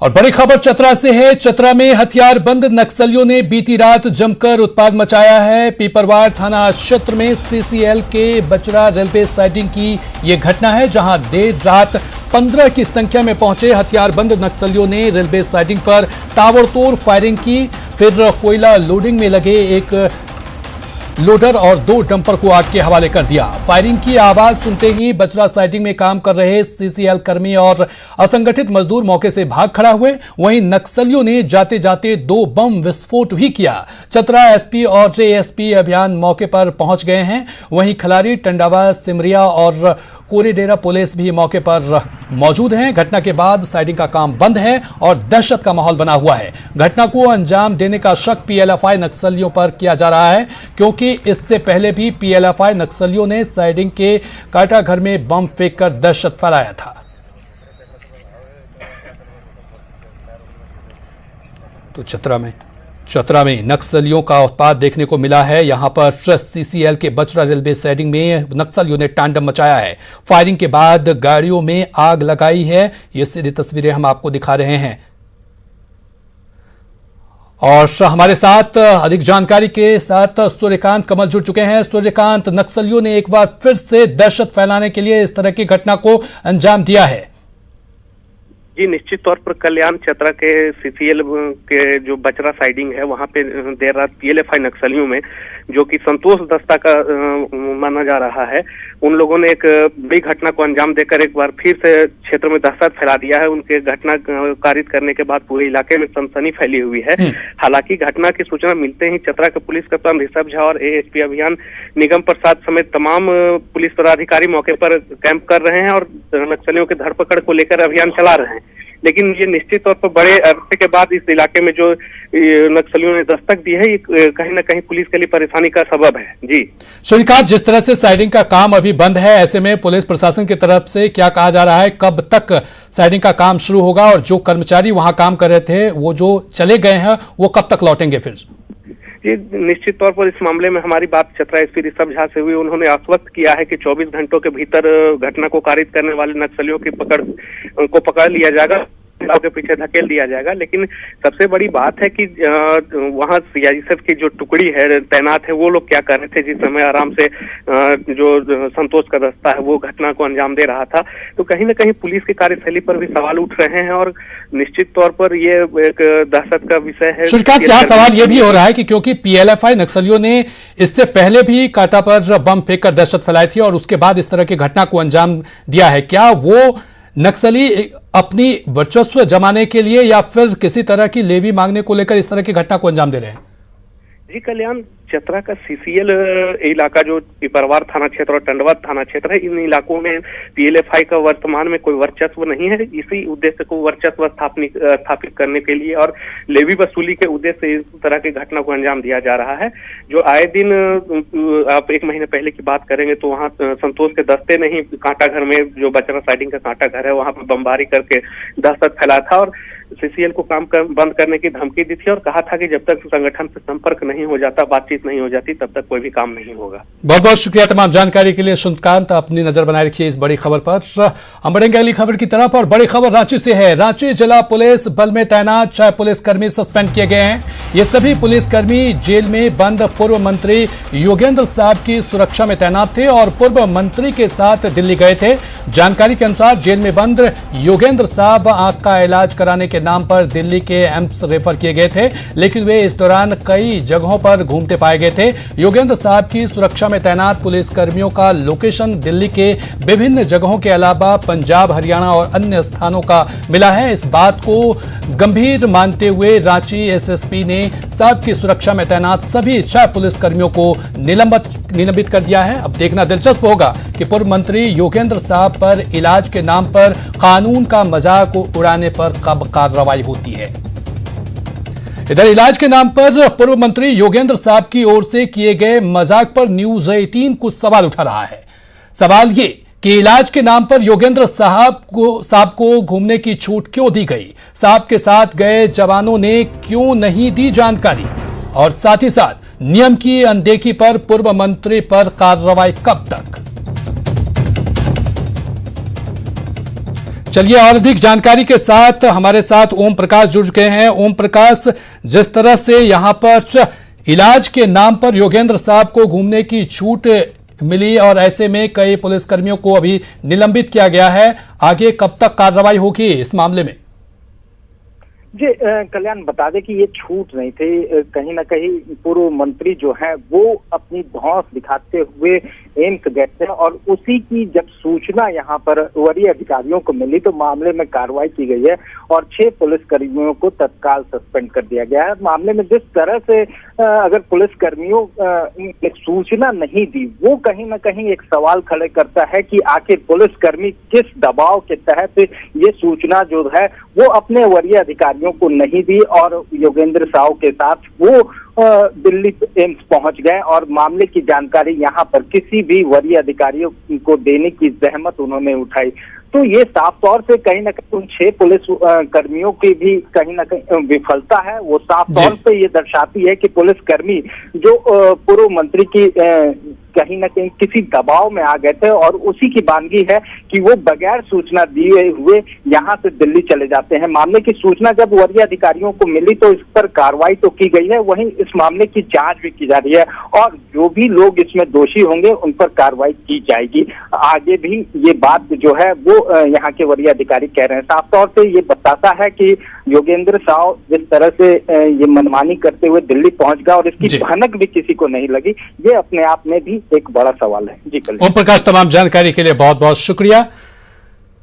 और बड़ी खबर चतरा से है। चतरा में हथियारबंद नक्सलियों ने बीती रात जमकर उत्पात मचाया है। पीपरवार थाना क्षेत्र में सीसीएल के बचरा रेलवे साइडिंग की यह घटना है, जहां देर रात 15 की संख्या में पहुंचे हथियारबंद नक्सलियों ने रेलवे साइडिंग पर ताबड़तोड़ फायरिंग की। फिर कोयला लोडिंग में लगे एक लोडर और 2 डंपर को आग के हवाले कर दिया। फायरिंग की आवाज सुनते ही बचरा साइडिंग में काम कर रहे सीसीएल कर्मी और असंगठित मजदूर मौके से भाग खड़ा हुए। वहीं नक्सलियों ने जाते जाते 2 बम विस्फोट भी किया। चतरा एसपी और एएसपी अभियान मौके पर पहुंच गए हैं। वहीं खलारी, टंडावा, सिमरिया और कोरीडेरा पुलिस भी मौके पर मौजूद हैं। घटना के बाद साइडिंग का काम बंद है और दहशत का माहौल बना हुआ है। घटना को अंजाम देने का शक पीएलएफआई नक्सलियों पर किया जा रहा है, क्योंकि इससे पहले भी पीएलएफआई नक्सलियों ने साइडिंग के काटा घर में बम फेंककर दहशत फैलाया था। तो चतरा में नक्सलियों का उत्पात देखने को मिला है। यहां पर सीसीएल के बचरा रेलवे साइडिंग में नक्सलियों ने तांडव मचाया है। फायरिंग के बाद गाड़ियों में आग लगाई है। ये सीधी तस्वीरें हम आपको दिखा रहे हैं। और हमारे साथ अधिक जानकारी के साथ सूर्यकांत कमल जुड़ चुके हैं। सूर्यकांत, नक्सलियों ने एक बार फिर से दहशत फैलाने के लिए इस तरह की घटना को अंजाम दिया है। जी, निश्चित तौर पर कल्याण चतरा के सीसीएल के जो बचरा साइडिंग है, वहां पे देर रात पीएलएफआई नक्सलियों में, जो कि संतोष दस्ता का माना जा रहा है, उन लोगों ने एक बड़ी घटना को अंजाम देकर एक बार फिर से क्षेत्र में दहशत फैला दिया है। उनके घटना कारित करने के बाद पूरे इलाके में सनसनी फैली हुई है। हालांकि घटना की सूचना मिलते ही चतरा के पुलिस कप्तान ऋषभ झा और एएसपी अभियान निगम प्रसाद समेत तमाम पुलिस पदाधिकारी मौके पर कैंप कर रहे हैं और नक्सलियों की धरपकड़ को लेकर अभियान चला रहे हैं। लेकिन ये निश्चित तौर पर बड़े अरसे के बाद इस इलाके में जो नक्सलियों ने दस्तक दी है, ये कहीं ना कहीं पुलिस के लिए परेशानी का सबब है। जी सूर्यकांत, जिस तरह से साइडिंग का काम अभी बंद है, ऐसे में पुलिस प्रशासन की तरफ से क्या कहा जा रहा है, कब तक साइडिंग का काम शुरू होगा और जो कर्मचारी वहां काम कर रहे थे वो जो चले गए हैं वो कब तक लौटेंगे? फिर ये निश्चित तौर पर इस मामले में हमारी बात चतरा एसपी ऋषभ झा से हुई। उन्होंने आश्वस्त किया है कि 24 घंटों के भीतर घटना को कारित करने वाले नक्सलियों की पकड़ लिया जाएगा, के पीछे धकेल दिया जाएगा। लेकिन सबसे बड़ी बात है कि वहां सीआईएसएफ की जो टुकड़ी है तैनात है, वो लोग क्या कर रहे थे जिस समय आराम से जो संतोष का दस्ता है वो घटना को अंजाम दे रहा था। तो कहीं ना कहीं पुलिस की कार्यशैली पर भी सवाल उठ रहे हैं और निश्चित तौर पर ये एक दहशत का विषय है। श्रीकांत, यहाँ सवाल ये भी हो रहा है कि क्योंकि पीएलएफआई नक्सलियों ने इससे पहले भी काटा पर बम फेंककर दहशत फैलाई थी और उसके बाद इस तरह की घटना को अंजाम दिया है, क्या वो नक्सली अपनी वर्चस्व जमाने के लिए या फिर किसी तरह की लेवी मांगने को लेकर इस तरह की घटना को अंजाम दे रहे हैं? जी, कल्याण चतरा का सीसीएल इलाका जो पिपरवार थाना क्षेत्र और टंडवा थाना क्षेत्र है, इन इलाकों में पीएलएफआई का वर्तमान में कोई वर्चस्व नहीं है। इसी उद्देश्य को वर्चस्व स्थापित करने के लिए और लेवी वसूली के उद्देश्य से इस तरह की घटना को अंजाम दिया जा रहा है। जो आए दिन आप 1 महीने पहले की बात करेंगे तो वहाँ संतोष के दस्ते ने ही कांटा घर में, जो बचरा साइडिंग का कांटा घर है, वहाँ पर बमबारी करके दहशत फैलाया था और सीसीएल को बंद करने की धमकी दी थी और कहा था कि जब तक संगठन से संपर्क नहीं हो जाता, बातचीत नहीं हो जाती, तब तक कोई भी काम नहीं होगा। बहुत बहुत शुक्रिया तमाम जानकारी के लिए सूर्यकांत। अपनी नजर बनाए रखिए इस बड़ी खबर पर। हम बढ़ेंगे अगली खबर की तरफ और बड़ी खबर रांची से है। रांची जिला पुलिस बल में तैनात 6 पुलिसकर्मी सस्पेंड किए गए हैं। ये सभी पुलिसकर्मी जेल में बंद पूर्व मंत्री योगेंद्र साहब की सुरक्षा में तैनात थे और पूर्व मंत्री के साथ दिल्ली गए थे। जानकारी के अनुसार जेल में बंद योगेंद्र साहब आंख का इलाज कराने के नाम पर दिल्ली के एम्स रेफर किए गए थे, लेकिन वे इस दौरान कई जगहों पर घूमते पाए गए थे। योगेंद्र साहब की सुरक्षा में तैनात पुलिसकर्मियों का लोकेशन दिल्ली के विभिन्न जगहों के अलावा पंजाब, हरियाणा और अन्य स्थानों का मिला है। इस बात को गंभीर मानते हुए रांची एसएसपी ने साहब की सुरक्षा में तैनात सभी 6 पुलिसकर्मियों को निलंबित कर दिया है। अब देखना दिलचस्प होगा कि पूर्व मंत्री योगेंद्र साहब पर इलाज के नाम पर कानून का मजाक उड़ाने पर कब कार्रवाई होती है। इधर इलाज के नाम पर पूर्व मंत्री योगेंद्र साहब की ओर से किए गए मजाक पर न्यूज 18 कुछ सवाल उठा रहा है। सवाल ये कि इलाज के नाम पर योगेंद्र साहब को घूमने की छूट क्यों दी गई, साहब के साथ गए जवानों ने क्यों नहीं दी जानकारी, और साथ ही साथ नियम की अनदेखी पर पूर्व मंत्री पर कार्रवाई कब तक। चलिए और अधिक जानकारी के साथ हमारे साथ ओम प्रकाश जुड़ गए हैं। ओम प्रकाश, जिस तरह से यहां पर इलाज के नाम पर योगेंद्र साहब को घूमने की छूट मिली और ऐसे में कई पुलिसकर्मियों को अभी निलंबित किया गया है, आगे कब तक कार्रवाई होगी इस मामले में? जी कल्याण बता दें कि ये छूट नहीं थी। कहीं ना कहीं पूर्व मंत्री जो है वो अपनी धौंस दिखाते हुए एम्स गए थे और उसी की जब सूचना यहाँ पर वरीय अधिकारियों को मिली तो मामले में कार्रवाई की गई है और 6 पुलिसकर्मियों को तत्काल सस्पेंड कर दिया गया है। मामले में जिस तरह से अगर पुलिसकर्मियों एक सूचना नहीं दी, वो कहीं ना कहीं एक सवाल खड़े करता है कि आखिर पुलिसकर्मी किस दबाव के तहत ये सूचना जो है वो अपने वरीय अधिकारियों को नहीं दी और योगेंद्र साहू के साथ वो दिल्ली एम्स पहुंच गए और मामले की जानकारी यहाँ पर किसी भी वरीय अधिकारियों को देने की जहमत उन्होंने उठाई। तो ये साफ तौर से कहीं ना कहीं उन 6 पुलिस कर्मियों की भी कहीं ना कहीं विफलता है। वो साफ तौर पे ये दर्शाती है कि पुलिसकर्मी जो पूर्व मंत्री की कहीं ना कहीं किसी दबाव में आ गए थे और उसी की बानगी है कि वो बगैर सूचना दिए हुए यहाँ से दिल्ली चले जाते हैं। मामले की सूचना जब वरीय अधिकारियों को मिली तो इस पर कार्रवाई तो की गई है, वहीं इस मामले की जांच भी की जा रही है और जो भी लोग इसमें दोषी होंगे उन पर कार्रवाई की जाएगी। आगे भी ये बात जो है वो यहाँ के वरीय अधिकारी कह रहे हैं। साफ तौर से ये बताता है कि योगेंद्र साहू जिस तरह से ये मनमानी करते हुए दिल्ली पहुंच गया और इसकी भनक भी किसी को नहीं लगी, ये अपने आप में भी एक बड़ा सवाल है। जी कल ओम प्रकाश, तमाम जानकारी के लिए बहुत बहुत शुक्रिया।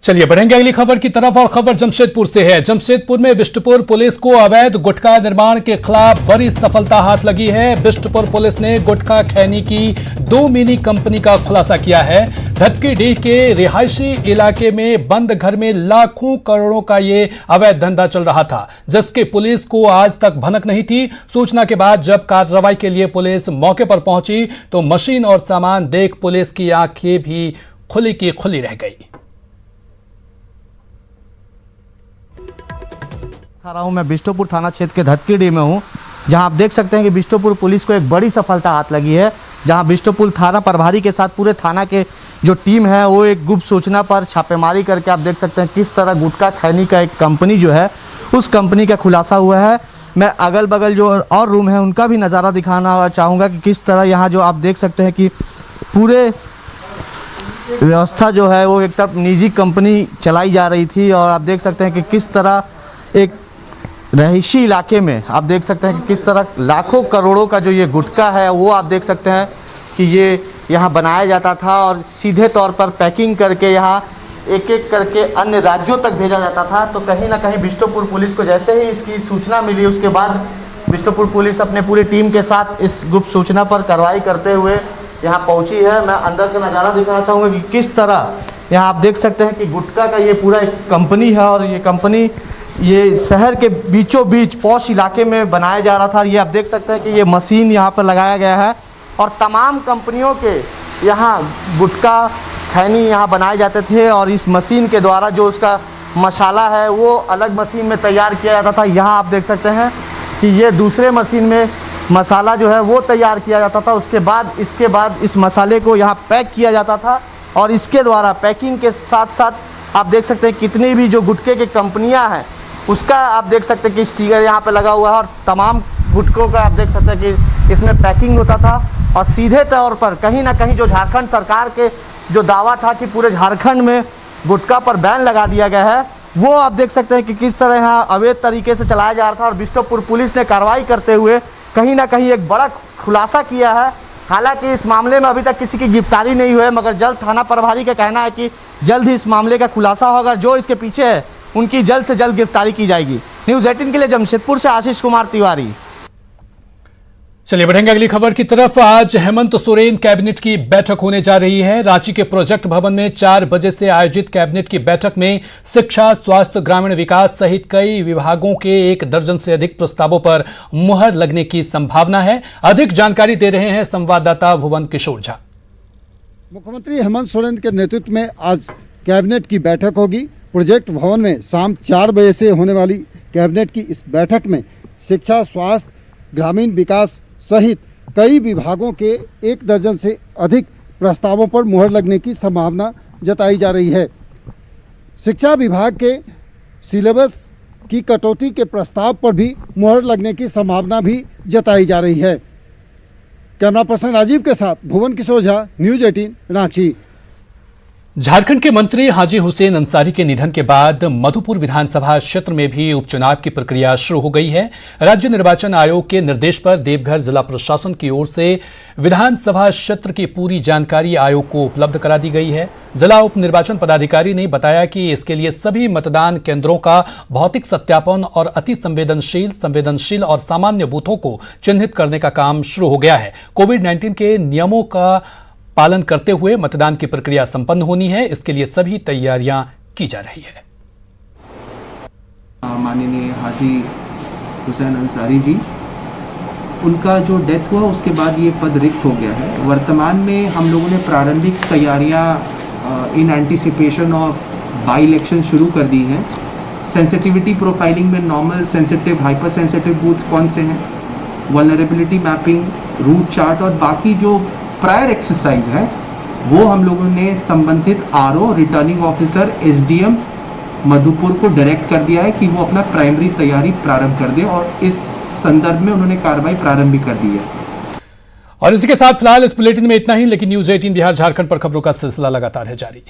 चलिए बढ़ेंगे अगली खबर की तरफ और खबर जमशेदपुर से है। जमशेदपुर में बिष्टपुर पुलिस को अवैध गुटखा निर्माण के खिलाफ बड़ी सफलता हाथ लगी है। बिष्टपुर पुलिस ने गुटखा खैनी की 2 मिनी कंपनी का खुलासा किया है। धक्कीडीह के रिहायशी इलाके में बंद घर में लाखों करोड़ों का ये अवैध धंधा चल रहा था, जिसके पुलिस को आज तक भनक नहीं थी। सूचना के बाद जब कार्रवाई के लिए पुलिस मौके पर पहुंची तो मशीन और सामान देख पुलिस की आंखें भी खुली की खुली रह गई। रहा हूं मैं बिष्टुपुर थाना क्षेत्र के धक्कीडीह में हूं, जहां आप देख सकते हैं कि बिष्टुपुर पुलिस को एक बड़ी सफलता हाथ लगी है। जहां बिष्टुपुर थाना प्रभारी के साथ पूरे थाना के जो टीम है वो एक गुप्त सूचना पर छापेमारी करके आप देख सकते हैं किस तरह गुटखा खैनी का एक कंपनी जो है उस कंपनी का खुलासा हुआ है। मैं अगल बगल जो और रूम है उनका भी नज़ारा दिखाना चाहूँगा कि किस तरह यहाँ जो आप देख सकते हैं कि पूरे व्यवस्था जो है वो एक तरफ निजी कंपनी चलाई जा रही थी और आप देख सकते हैं कि किस तरह एक रहीशी इलाके में आप देख सकते हैं कि किस तरह लाखों करोड़ों का जो ये गुटखा है वो आप देख सकते हैं कि ये यहाँ बनाया जाता था और सीधे तौर पर पैकिंग करके यहाँ एक एक करके अन्य राज्यों तक भेजा जाता था। तो कहीं ना कहीं बिष्टुपुर पुलिस को जैसे ही इसकी सूचना मिली उसके बाद बिष्टुपुर पुलिस अपने पूरी टीम के साथ इस गुप्त सूचना पर कार्रवाई करते हुए यहाँ पहुँची है। मैं अंदर का नज़ारा दिखाना चाहूँगा कि किस तरह यहाँ आप देख सकते हैं कि गुटखा का ये पूरा एक कंपनी है और ये कंपनी ये शहर के बीचों बीच पॉश इलाके में बनाया जा रहा था। ये आप देख सकते हैं कि ये मशीन यहाँ पर लगाया गया है और तमाम कंपनियों के यहाँ गुटखा खैनी यहाँ बनाए जाते थे और इस मशीन के द्वारा जो उसका मसाला है वो अलग मशीन में तैयार किया जाता था। यहाँ आप देख सकते हैं कि ये दूसरे मशीन में मसाला जो है वो तैयार किया जाता था। इसके बाद इस मसाले को यहाँ पैक किया जाता था और इसके द्वारा पैकिंग के साथ साथ आप देख सकते हैं कितनी भी जो गुटखे की कंपनियाँ हैं उसका आप देख सकते हैं कि स्टिकर यहाँ पे लगा हुआ है और तमाम गुटखों का आप देख सकते हैं कि इसमें पैकिंग होता था। और सीधे तौर पर कहीं ना कहीं जो झारखंड सरकार के जो दावा था कि पूरे झारखंड में गुटखा पर बैन लगा दिया गया है वो आप देख सकते हैं कि किस तरह यहाँ अवैध तरीके से चलाया जा रहा था और बिष्टुपुर पुलिस ने कार्रवाई करते हुए कहीं ना कहीं एक बड़ा खुलासा किया है। हालांकि इस मामले में अभी तक किसी की गिरफ्तारी नहीं हुई है, मगर जल्द थाना प्रभारी का कहना है कि जल्द ही इस मामले का खुलासा होगा। जो इसके पीछे है उनकी जल्द से जल्द गिरफ्तारी की जाएगी। न्यूज़ 18 के लिए जमशेदपुर से आशीष कुमार तिवारी। चलिए बढ़ेंगे अगली खबर की तरफ। आज हेमंत सोरेन कैबिनेट की बैठक होने जा रही है। रांची के प्रोजेक्ट भवन में 4 बजे से आयोजित कैबिनेट की बैठक में शिक्षा, स्वास्थ्य, ग्रामीण विकास सहित कई विभागों के 1 दर्जन से अधिक प्रस्तावों पर मुहर लगने की संभावना है। अधिक जानकारी दे रहे हैं संवाददाता भुवन किशोर झा। मुख्यमंत्री हेमंत सोरेन के नेतृत्व में आज कैबिनेट की बैठक होगी। प्रोजेक्ट भवन में शाम 4 बजे से होने वाली कैबिनेट की इस बैठक में शिक्षा, स्वास्थ्य, ग्रामीण विकास सहित कई विभागों के 1 दर्जन से अधिक प्रस्तावों पर मुहर लगने की संभावना जताई जा रही है। शिक्षा विभाग के सिलेबस की कटौती के प्रस्ताव पर भी मुहर लगने की संभावना भी जताई जा रही है। कैमरा पर्सन राजीव के साथ भुवन किशोर झा, न्यूज 18 रांची। झारखंड के मंत्री हाजी हुसैन अंसारी के निधन के बाद मधुपुर विधानसभा क्षेत्र में भी उपचुनाव की प्रक्रिया शुरू हो गई है। राज्य निर्वाचन आयोग के निर्देश पर देवघर जिला प्रशासन की ओर से विधानसभा क्षेत्र की पूरी जानकारी आयोग को उपलब्ध करा दी गई है। जिला उप निर्वाचन पदाधिकारी ने बताया कि इसके लिए सभी मतदान केंद्रों का भौतिक सत्यापन और अति संवेदनशील और सामान्य बूथों को चिन्हित करने का काम शुरू हो गया है। कोविड-19 के नियमों का पालन करते हुए मतदान की प्रक्रिया संपन्न होनी है, इसके लिए सभी तैयारियां की जा रही है। माननीय हाजी हुसैन अंसारी जी, उनका जो डेथ हुआ उसके बाद ये पद रिक्त हो गया है। वर्तमान में हम लोगों ने प्रारंभिक तैयारियां इन एंटीसिपेशन ऑफ बाई इलेक्शन शुरू कर दी हैं। सेंसिटिविटी प्रोफाइलिंग में normal, sensitive, hyper sensitive booths कौन से हैं, वल्नरेबिलिटी मैपिंग, रूट चार्ट और बाकी जो प्रायर एक्सरसाइज है वो हम लोगों ने संबंधित RO, returning officer, SDM Madhupur को डायरेक्ट कर दिया है कि वो अपना प्राइमरी तैयारी प्रारंभ कर दे और इस संदर्भ में उन्होंने कार्रवाई प्रारंभ भी कर दी है। और इसी के साथ फिलहाल इस बुलेटिन में इतना ही, लेकिन न्यूज 18 बिहार झारखंड पर खबरों का सिलसिला लगातार है जारी।